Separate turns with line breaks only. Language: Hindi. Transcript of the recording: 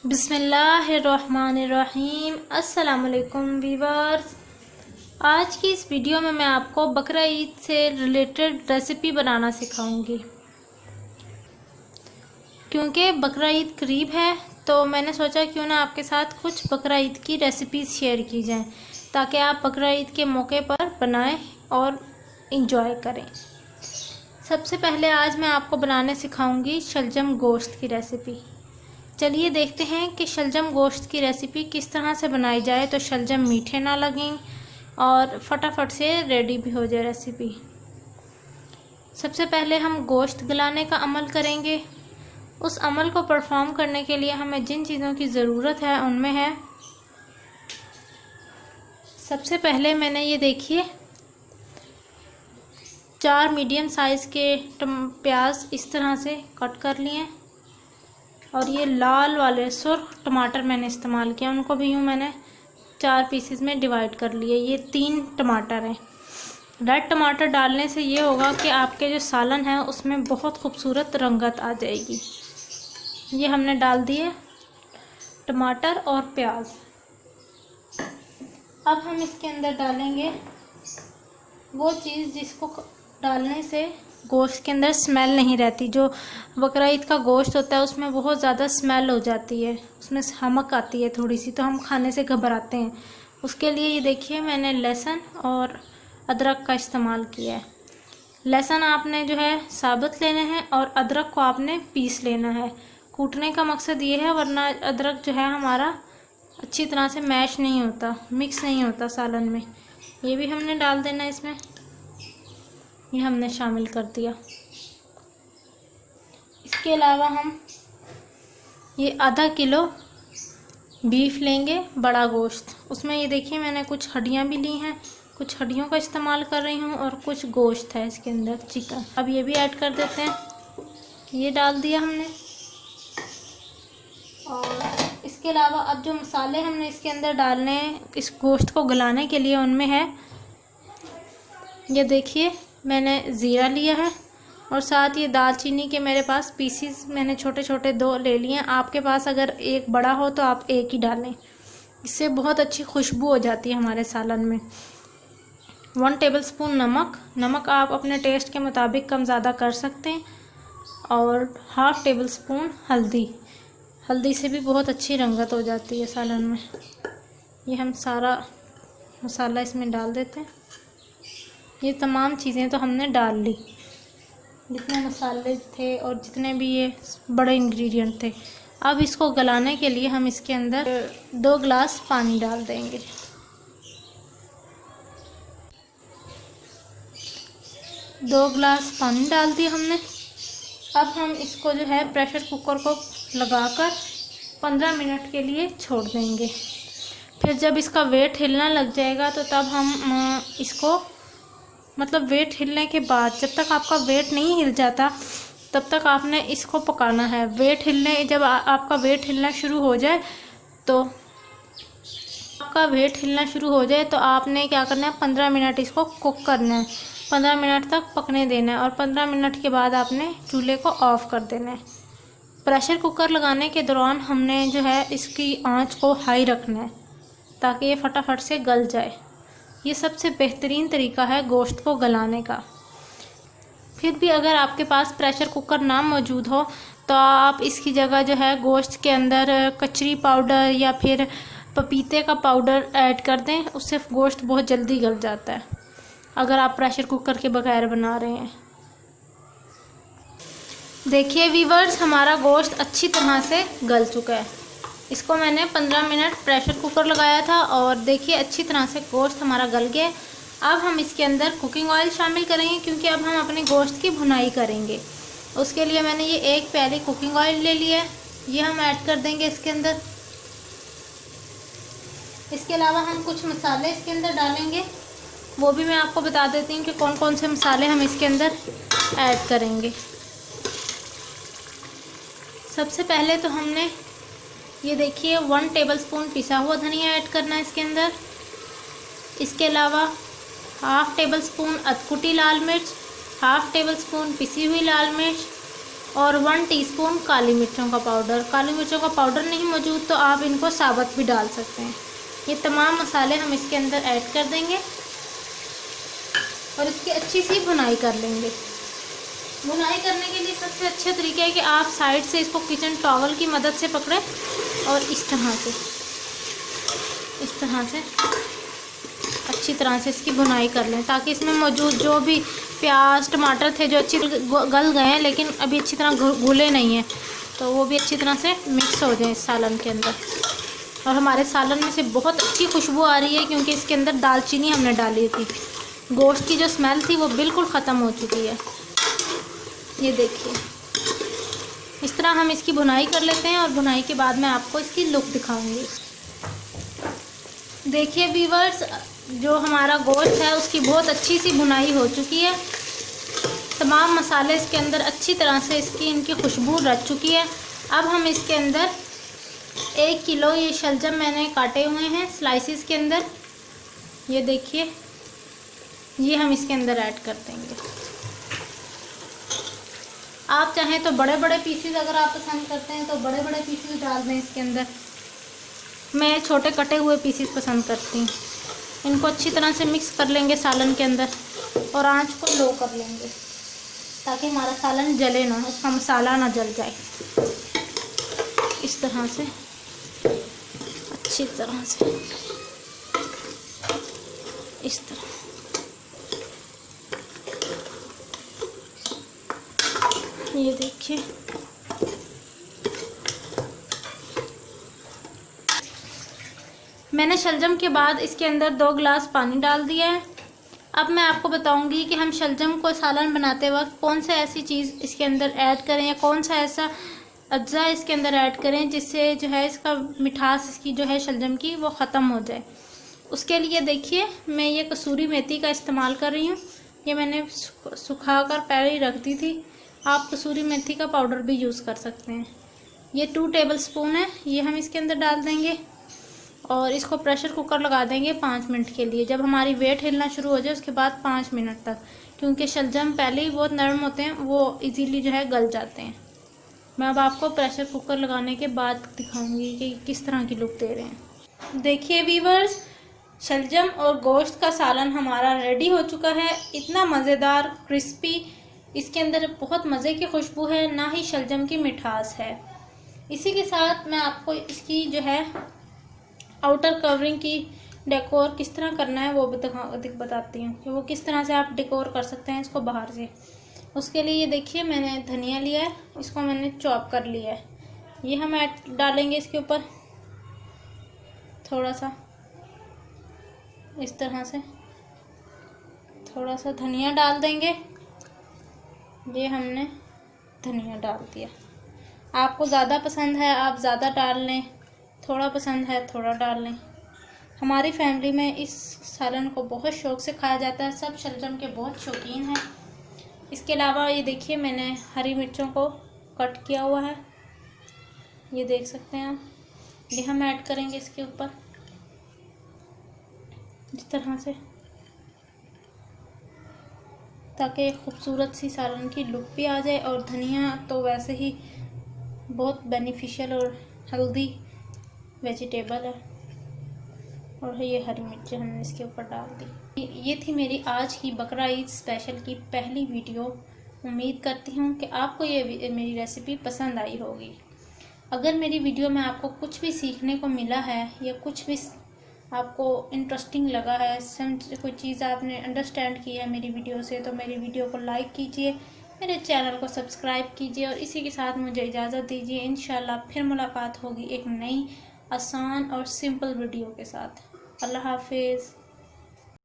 बिस्मिल्लाहिर्रहमानिर्रहीम। अस्सलामुअलैकुम वीवर्स। आज की इस वीडियो में मैं आपको बकरा ईद से रिलेटेड रेसिपी बनाना सिखाऊंगी। क्योंकि बकरा ईद करीब है तो मैंने सोचा क्यों ना आपके साथ कुछ बकरा ईद की रेसिपीज़ शेयर की जाएं, ताकि आप बकरा ईद के मौके पर बनाएं और इंजॉय करें। सबसे पहले आज मैं आपको बनाने सिखाऊंगी शलजम गोश्त की रेसिपी। चलिए देखते हैं कि शलजम गोश्त की रेसिपी किस तरह से बनाई जाए तो शलजम मीठे ना लगें और फटाफट से रेडी भी हो जाए रेसिपी। सबसे पहले हम गोश्त गलाने का अमल करेंगे। उस अमल को परफॉर्म करने के लिए हमें जिन चीज़ों की ज़रूरत है उनमें है, सबसे पहले मैंने ये देखिए 4 मीडियम साइज़ के प्याज इस तरह से कट कर लिए, और ये लाल वाले सुर्ख टमाटर मैंने इस्तेमाल किया, उनको भी यूँ मैंने 4 पीसेस में डिवाइड कर लिए। ये 3 टमाटर हैं। रेड टमाटर डालने से ये होगा कि आपके जो सालन है उसमें बहुत खूबसूरत रंगत आ जाएगी। ये हमने डाल दिए टमाटर और प्याज। अब हम इसके अंदर डालेंगे वो चीज़ जिसको डालने से गोश्त के अंदर स्मेल नहीं रहती। जो बकरा ईद का गोश्त होता है उसमें बहुत ज़्यादा स्मेल हो जाती है, उसमें हमक आती है थोड़ी सी, तो हम खाने से घबराते हैं। उसके लिए ये देखिए मैंने लहसुन और अदरक का इस्तेमाल किया है। लहसुन आपने जो है साबुत लेना है और अदरक को आपने पीस लेना है। कूटने का मकसद ये है, वरना अदरक जो है हमारा अच्छी तरह से मैश नहीं होता, मिक्स नहीं होता सालन में। ये भी हमने डाल देना है इसमें। ये हमने शामिल कर दिया। इसके अलावा हम ये आधा किलो बीफ लेंगे, बड़ा गोश्त। उसमें ये देखिए मैंने कुछ हड्डियाँ भी ली हैं, कुछ हड्डियों का इस्तेमाल कर रही हूँ और कुछ गोश्त है इसके अंदर, चिकन। अब ये भी ऐड कर देते हैं। ये डाल दिया हमने। और इसके अलावा अब जो मसाले हमने इसके अंदर डालने हैं इस गोश्त को गलाने के लिए, उनमें है ये देखिए मैंने ज़ीरा लिया है, और साथ ये दालचीनी के मेरे पास पीसीस मैंने छोटे छोटे 2 ले लिए हैं। आपके पास अगर एक बड़ा हो तो आप एक ही डालें, इससे बहुत अच्छी खुशबू हो जाती है हमारे सालन में। 1 टेबलस्पून नमक आप अपने टेस्ट के मुताबिक कम ज़्यादा कर सकते हैं, और 1/2 टेबलस्पून हल्दी से भी बहुत अच्छी रंगत हो जाती है सालन में। ये हम सारा मसाला इसमें डाल देते हैं। ये तमाम चीज़ें तो हमने डाल ली, जितने मसाले थे और जितने भी ये बड़े इंग्रेडिएंट थे। अब इसको गलाने के लिए हम इसके अंदर 2 गिलास पानी डाल देंगे। दो गिलास पानी डाल दिया हमने। अब हम इसको जो है प्रेशर कुकर को लगाकर 15 मिनट के लिए छोड़ देंगे। फिर जब इसका वेट हिलना लग जाएगा तो तब हम इसको, मतलब वेट हिलने के बाद, जब तक आपका वेट नहीं हिल जाता तब तक आपने इसको पकाना है। जब आपका वेट हिलना शुरू हो जाए तो आपने क्या करना है, 15 मिनट इसको कुक करना है। 15 मिनट तक पकने देना है, और 15 मिनट के बाद आपने चूल्हे को ऑफ़ कर देना है। प्रेशर कुकर लगाने के दौरान हमने जो है इसकी आंच को हाई रखना है ताकि ये फटाफट से गल जाए। ये सबसे बेहतरीन तरीका है गोश्त को गलाने का। फिर भी अगर आपके पास प्रेशर कुकर ना मौजूद हो तो आप इसकी जगह जो है गोश्त के अंदर कचरी पाउडर या फिर पपीते का पाउडर ऐड कर दें, उससे गोश्त बहुत जल्दी गल जाता है अगर आप प्रेशर कुकर के बगैर बना रहे हैं। देखिए वीवर्स, हमारा गोश्त अच्छी तरह से गल चुका है। इसको मैंने 15 मिनट प्रेशर कुकर लगाया था और देखिए अच्छी तरह से गोश्त हमारा गल गया। अब हम इसके अंदर कुकिंग ऑयल शामिल करेंगे, क्योंकि अब हम अपने गोश्त की भुनाई करेंगे। उसके लिए मैंने ये 1 प्याली कुकिंग ऑयल ले लिया है, ये हम ऐड कर देंगे इसके अंदर। इसके अलावा हम कुछ मसाले इसके अंदर डालेंगे, वो भी मैं आपको बता देती हूँ कि कौन कौन से मसाले हम इसके अंदर ऐड करेंगे। सबसे पहले तो हमने ये देखिए 1 टेबलस्पून पिसा हुआ धनिया ऐड करना है इसके अंदर। इसके अलावा 1/2 टेबलस्पून अधकुटी लाल मिर्च, 1/2 टेबलस्पून पिसी हुई लाल मिर्च, और 1 टीस्पून काली मिर्चों का पाउडर। काली मिर्चों का पाउडर नहीं मौजूद तो आप इनको साबुत भी डाल सकते हैं। ये तमाम मसाले हम इसके अंदर ऐड कर देंगे और इसकी अच्छी सी भुनाई कर लेंगे। भुनाई करने के लिए सबसे अच्छा तरीका है कि आप साइड से इसको किचन टॉवल की मदद से पकड़ें और इस तरह से अच्छी तरह से इसकी भुनाई कर लें, ताकि इसमें मौजूद जो भी प्याज टमाटर थे जो अच्छी गल गए हैं लेकिन अभी अच्छी तरह घुले नहीं हैं, तो वो भी अच्छी तरह से मिक्स हो जाए इस सालन के अंदर। और हमारे सालन में से बहुत अच्छी खुशबू आ रही है क्योंकि इसके अंदर दालचीनी हमने डाली थी। गोश्त की जो स्मेल थी वो बिल्कुल ख़त्म हो चुकी है। ये देखिए, इस तरह हम इसकी भुनाई कर लेते हैं और भुनाई के बाद मैं आपको इसकी लुक दिखाऊंगी। देखिए व्यूअर्स, जो हमारा गोश्त है उसकी बहुत अच्छी सी भुनाई हो चुकी है। तमाम मसाले इसके अंदर अच्छी तरह से इनकी खुशबू रच चुकी है। अब हम इसके अंदर 1 किलो ये शलजम मैंने काटे हुए हैं स्लाइसिस के अंदर, ये देखिए, ये हम इसके अंदर ऐड कर देंगे। आप चाहें तो बड़े बड़े पीसेस अगर आप पसंद करते हैं तो बड़े बड़े पीसेस डाल दें इसके अंदर। मैं छोटे कटे हुए पीसेस पसंद करती हूँ। इनको अच्छी तरह से मिक्स कर लेंगे सालन के अंदर और आंच को लो कर लेंगे ताकि हमारा सालन जले ना, उसका मसाला ना जल जाए। इस तरह से अच्छी तरह से इस तरह ये देखिए, मैंने शलजम के बाद इसके अंदर 2 गिलास पानी डाल दिया है। अब मैं आपको बताऊंगी कि हम शलजम को सालन बनाते वक्त कौन सा ऐसी चीज़ इसके अंदर ऐड करें या कौन सा ऐसा अज्जा इसके अंदर ऐड करें जिससे जो है इसका मिठास इसकी जो है शलजम की वो ख़त्म हो जाए। उसके लिए देखिए, मैं ये कसूरी मेथी का इस्तेमाल कर रही हूँ। ये मैंने सुखा कर पहले ही रख दी थी। आप कसूरी मेथी का पाउडर भी यूज़ कर सकते हैं। ये 2 टेबलस्पून है, ये हम इसके अंदर डाल देंगे और इसको प्रेशर कुकर लगा देंगे 5 मिनट के लिए। जब हमारी वेट हिलना शुरू हो जाए उसके बाद 5 मिनट तक, क्योंकि शलजम पहले ही बहुत नरम होते हैं, वो इजीली जो है गल जाते हैं। मैं अब आपको प्रेशर कुकर लगाने के बाद दिखाऊंगी कि किस तरह की लुक दे रहे हैं। देखिए व्यूअर्स, शलजम और गोश्त का सालन हमारा रेडी हो चुका है। इतना मज़ेदार क्रिस्पी, इसके अंदर बहुत मज़े की खुशबू है, ना ही शलजम की मिठास है। इसी के साथ मैं आपको इसकी जो है आउटर कवरिंग की डेकोर किस तरह करना है वो बताती हूँ कि वो किस तरह से आप डेकोर कर सकते हैं इसको बाहर से। उसके लिए ये देखिए, मैंने धनिया लिया है, इसको मैंने चॉप कर लिया है। ये हम डालेंगे इसके ऊपर थोड़ा सा, इस तरह से थोड़ा सा धनिया डाल देंगे। ये हमने धनिया डाल दिया। आपको ज़्यादा पसंद है आप ज़्यादा डाल लें, थोड़ा पसंद है थोड़ा डाल लें। हमारी फैमिली में इस सालन को बहुत शौक़ से खाया जाता है, सब शलजम के बहुत शौकीन हैं। इसके अलावा ये देखिए, मैंने हरी मिर्चों को कट किया हुआ है, ये देख सकते हैं आप। ये हम ऐड करेंगे इसके ऊपर इस तरह से, ताकि एक खूबसूरत सी सालन की लुक भी आ जाए। और धनिया तो वैसे ही बहुत बेनिफिशियल और हेल्दी वेजिटेबल है। और ये हरी मिर्चें हमने इसके ऊपर डाल दी। ये थी मेरी आज की बकरा ईद स्पेशल की पहली वीडियो। उम्मीद करती हूँ कि आपको ये मेरी रेसिपी पसंद आई होगी। अगर मेरी वीडियो में आपको कुछ भी सीखने को मिला है या कुछ भी आपको इंटरेस्टिंग लगा है, कोई चीज़ आपने अंडरस्टैंड की है मेरी वीडियो से, तो मेरी वीडियो को लाइक कीजिए, मेरे चैनल को सब्सक्राइब कीजिए और इसी के साथ मुझे इजाज़त दीजिए। इंशाल्लाह फिर मुलाकात होगी एक नई आसान और सिंपल वीडियो के साथ। अल्लाह हाफिज़।